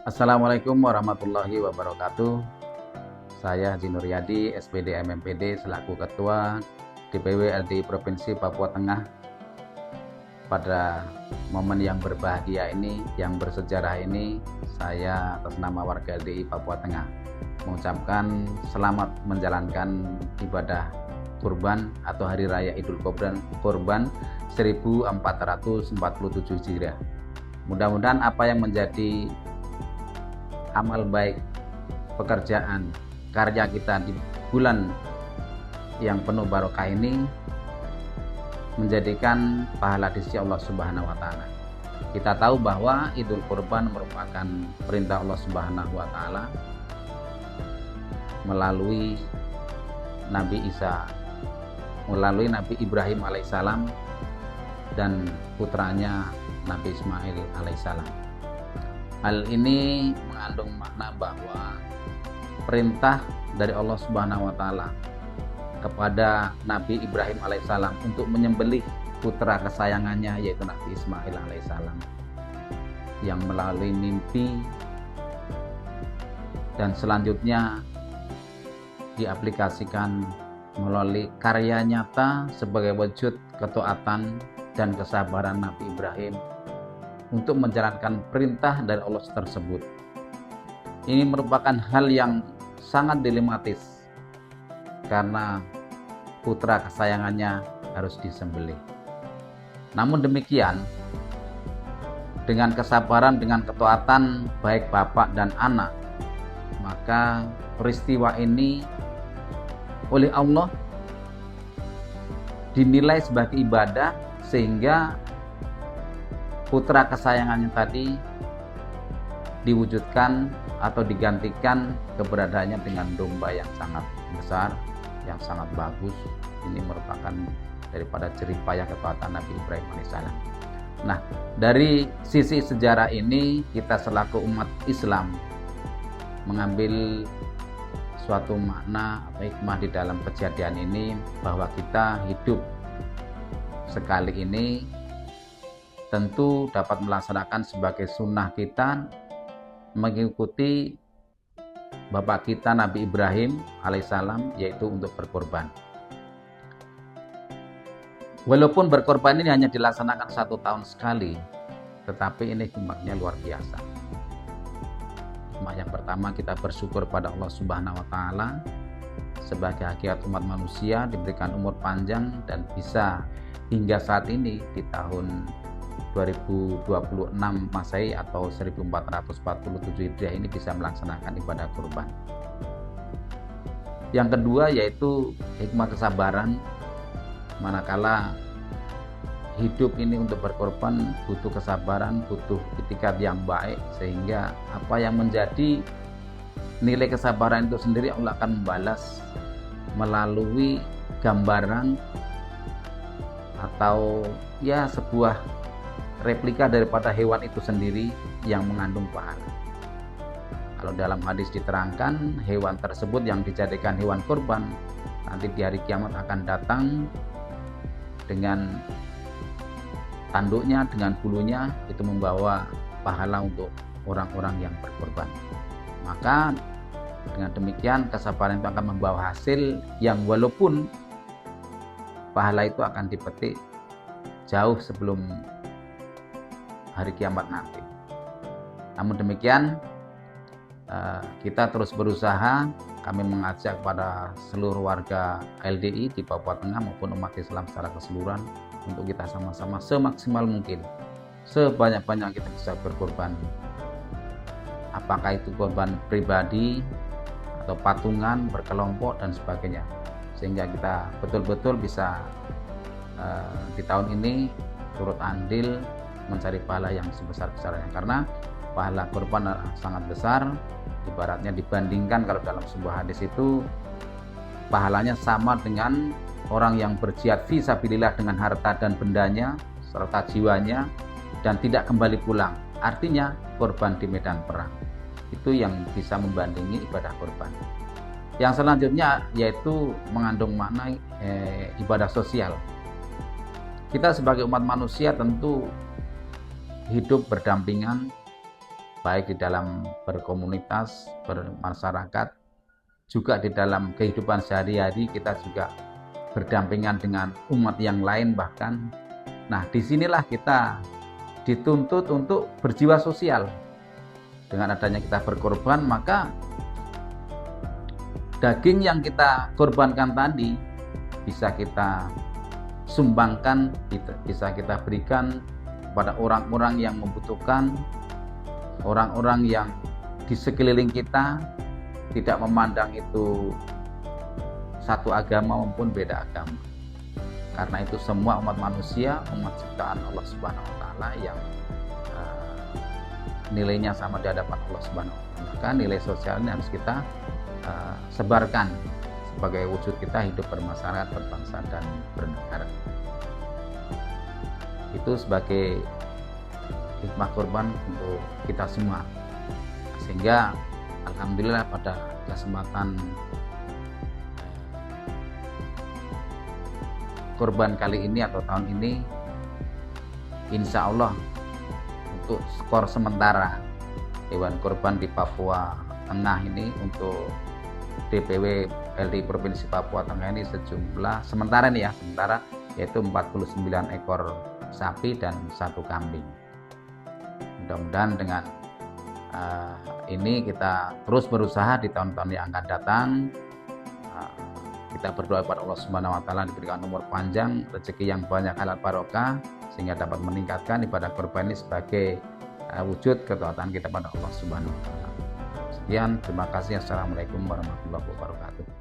Assalamualaikum warahmatullahi wabarakatuh. Saya Haji Nuryadi, SPD MMPD selaku Ketua DPW LDI Provinsi Papua Tengah. Pada momen yang berbahagia ini, yang bersejarah ini, saya atas nama warga LDI Papua Tengah mengucapkan selamat menjalankan ibadah kurban atau Hari Raya Idul Kurban 1447 Hijriah. Mudah-mudahan apa yang menjadi amal baik, pekerjaan, karya kita di bulan yang penuh barokah ini menjadikan pahala di sisi Allah Subhanahu wa taala. Kita tahu bahwa Idul Kurban merupakan perintah Allah Subhanahu wa taala melalui Nabi Ibrahim alaihissalam dan putranya Nabi Ismail alaihissalam. Hal ini mengandung makna bahwa perintah dari Allah Subhanahu wa taala kepada Nabi Ibrahim alaihissalam untuk menyembelih putra kesayangannya yaitu Nabi Ismail alaihissalam, yang melalui mimpi dan selanjutnya diaplikasikan melalui karya nyata sebagai wujud ketaatan dan kesabaran Nabi Ibrahim untuk menjalankan perintah dari Allah tersebut. Ini merupakan hal yang sangat dilematis karena putra kesayangannya harus disembelih. Namun demikian, dengan kesabaran, dengan ketaatan baik bapak dan anak, maka peristiwa ini oleh Allah dinilai sebagai ibadah sehingga putra kesayangannya tadi diwujudkan atau digantikan keberadaannya dengan domba yang sangat besar, yang sangat bagus. Ini merupakan daripada jerih payah ketaatan Nabi Ibrahim alaihissalam. Nah, dari sisi sejarah ini kita selaku umat Islam mengambil suatu makna atau hikmah di dalam kejadian ini, bahwa kita hidup sekali ini tentu dapat melaksanakan sebagai sunnah kita mengikuti bapak kita Nabi Ibrahim alaihissalam, yaitu untuk berkorban. Walaupun berkorban ini hanya dilaksanakan 1 tahun sekali, tetapi ini hikmahnya luar biasa. Hikmah yang pertama, kita bersyukur pada Allah Subhanahu wa taala sebagai hakikat umat manusia diberikan umur panjang dan bisa hingga saat ini di tahun 2026 Masehi atau 1447 Hijriah ini bisa melaksanakan ibadah kurban. Yang kedua yaitu hikmah kesabaran, manakala hidup ini untuk berkorban butuh kesabaran, butuh itikat yang baik, sehingga apa yang menjadi nilai kesabaran itu sendiri Allah akan membalas melalui gambaran atau ya sebuah replika daripada hewan itu sendiri yang mengandung pahala. Kalau dalam hadis diterangkan, hewan tersebut yang dijadikan hewan kurban nanti di hari kiamat akan datang dengan tanduknya, dengan bulunya, itu membawa pahala untuk orang-orang yang berkorban. Maka dengan demikian kesabaran itu akan membawa hasil yang walaupun pahala itu akan dipetik jauh sebelum hari kiamat nanti. Namun demikian, kita terus berusaha. Kami mengajak kepada seluruh warga LDI di Papua Tengah maupun umat Islam secara keseluruhan untuk kita sama-sama semaksimal mungkin, sebanyak-banyak kita bisa berkorban. Apakah itu korban pribadi atau patungan, berkelompok dan sebagainya, sehingga kita betul-betul bisa di tahun ini turut andil mencari pahala yang sebesar-besarnya, karena pahala kurban sangat besar. Ibaratnya dibandingkan kalau dalam sebuah hadis itu pahalanya sama dengan orang yang berjihad fisabilillah dengan harta dan bendanya serta jiwanya dan tidak kembali pulang. Artinya korban di medan perang itu yang bisa membandingi ibadah kurban. Yang selanjutnya yaitu mengandung makna ibadah sosial. Kita sebagai umat manusia tentu hidup berdampingan baik di dalam berkomunitas, bermasyarakat, juga di dalam kehidupan sehari-hari kita juga berdampingan dengan umat yang lain bahkan. Nah, disinilah kita dituntut untuk berjiwa sosial. Dengan adanya kita berkorban, maka daging yang kita korbankan tadi bisa kita sumbangkan, bisa kita berikan kepada orang-orang yang membutuhkan, orang-orang yang di sekeliling kita, tidak memandang itu satu agama maupun beda agama. Karena itu semua umat manusia, umat ciptaan Allah Subhanahu wa taala yang nilainya sama di hadapan Allah Subhanahu wa taala. Maka nilai sosial ini harus kita sebarkan sebagai wujud kita hidup bermasyarakat, berbangsa dan bernegara. Itu sebagai hikmah kurban untuk kita semua. Sehingga alhamdulillah pada kesempatan kurban kali ini atau tahun ini, insya Allah untuk skor sementara hewan kurban di Papua Tengah ini untuk DPW LDI Provinsi Papua Tengah ini sejumlah sementara yaitu 49 ekor sapi dan 1 kambing. Mudah-mudahan dengan ini kita terus berusaha di tahun-tahun yang akan datang. Kita berdoa kepada Allah Subhanahu wa taala diberikan umur panjang, rezeki yang banyak, halal barokah, sehingga dapat meningkatkan ibadah kurban ini sebagai wujud ketaatan kita pada Allah Subhanahu wa taala. Sekian, terima kasih. Assalamualaikum warahmatullahi wabarakatuh.